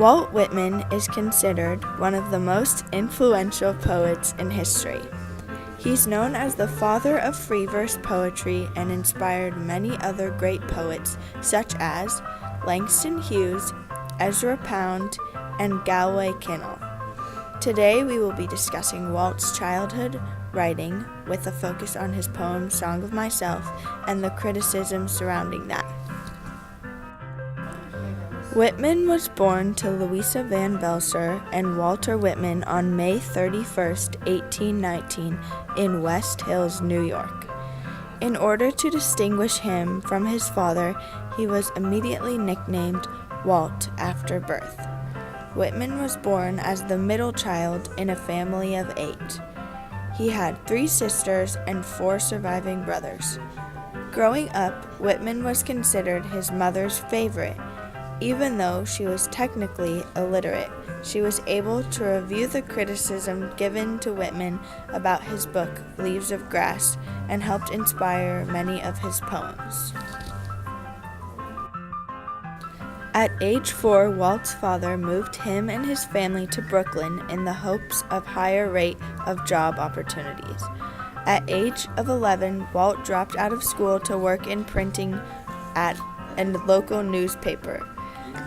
Walt Whitman is considered one of the most influential poets in history. He's known as the father of free verse poetry and inspired many other great poets such as Langston Hughes, Ezra Pound, and Galway Kinnell. Today we will be discussing Walt's childhood writing with a focus on his poem Song of Myself and the criticism surrounding that. Whitman was born to Louisa Van Velser and Walter Whitman on May 31, 1819, in West Hills, New York. In order to distinguish him from his father, he was immediately nicknamed Walt after birth. Whitman was born as the middle child in a family of 8. He had 3 sisters and 4 surviving brothers. Growing up, Whitman was considered his mother's favorite. Even though she was technically illiterate, she was able to review the criticism given to Whitman about his book, Leaves of Grass, and helped inspire many of his poems. At age 4, Walt's father moved him and his family to Brooklyn in the hopes of higher rate of job opportunities. At age of 11, Walt dropped out of school to work in printing at a local newspaper.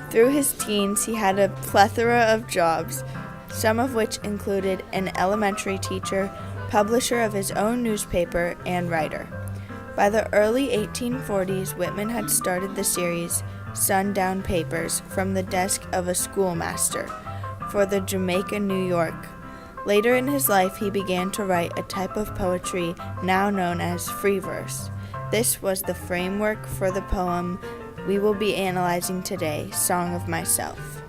Through his teens, he had a plethora of jobs, some of which included an elementary teacher, publisher of his own newspaper, and writer. By the early 1840s, Whitman had started the series Sundown Papers from the desk of a schoolmaster for the Jamaica, New York. Later in his life, he began to write a type of poetry now known as free verse. This was the framework for the poem we will be analyzing today, Song of Myself.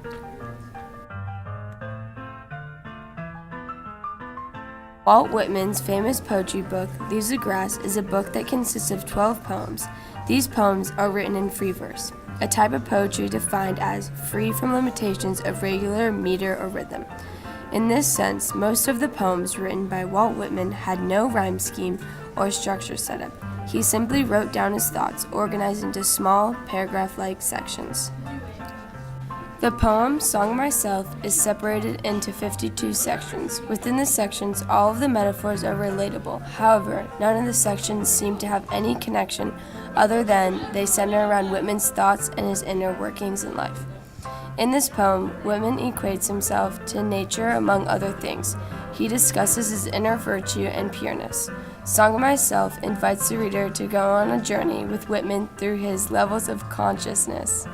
Walt Whitman's famous poetry book, Leaves of Grass, is a book that consists of 12 poems. These poems are written in free verse, a type of poetry defined as free from limitations of regular meter or rhythm. In this sense, most of the poems written by Walt Whitman had no rhyme scheme or structure set up. He simply wrote down his thoughts, organized into small, paragraph-like sections. The poem, Song of Myself, is separated into 52 sections. Within the sections, all of the metaphors are relatable. However, none of the sections seem to have any connection other than they center around Whitman's thoughts and his inner workings in life. In this poem, Whitman equates himself to nature among other things. He discusses his inner virtue and pureness. Song of Myself invites the reader to go on a journey with Whitman through his levels of consciousness.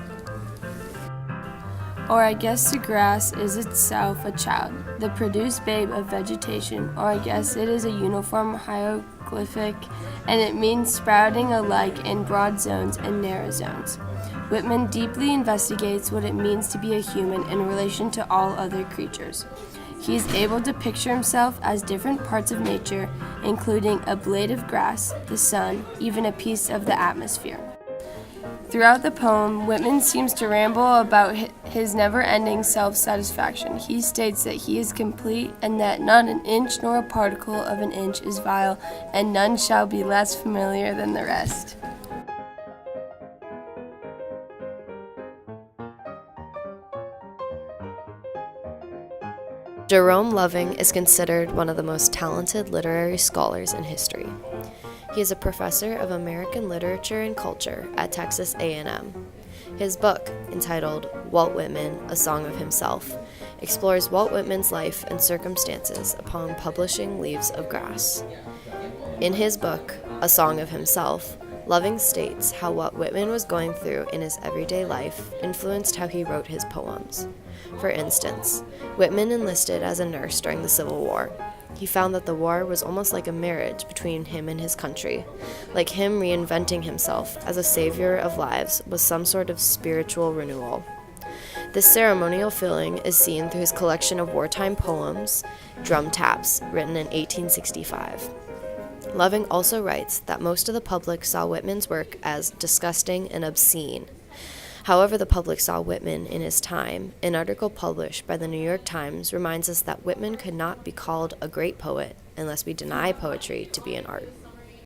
Or I guess the grass is itself a child, the produced babe of vegetation, or I guess it is a uniform hieroglyphic, and it means sprouting alike in broad zones and narrow zones. Whitman deeply investigates what it means to be a human in relation to all other creatures. He is able to picture himself as different parts of nature, including a blade of grass, the sun, even a piece of the atmosphere. Throughout the poem, Whitman seems to ramble about his never-ending self-satisfaction. He states that he is complete and that not an inch nor a particle of an inch is vile, and none shall be less familiar than the rest. Jerome Loving is considered one of the most talented literary scholars in history. He is a professor of American literature and culture at Texas A&M. His book, entitled Walt Whitman, A Song of Himself, explores Walt Whitman's life and circumstances upon publishing Leaves of Grass. In his book, A Song of Himself, Loving states how what Whitman was going through in his everyday life influenced how he wrote his poems. For instance, Whitman enlisted as a nurse during the Civil War. He found that the war was almost like a marriage between him and his country, like him reinventing himself as a savior of lives with some sort of spiritual renewal. This ceremonial feeling is seen through his collection of wartime poems, Drum Taps, written in 1865. Loving also writes that most of the public saw Whitman's work as disgusting and obscene. However, the public saw Whitman in his time. An article published by the New York Times reminds us that Whitman could not be called a great poet unless we deny poetry to be an art.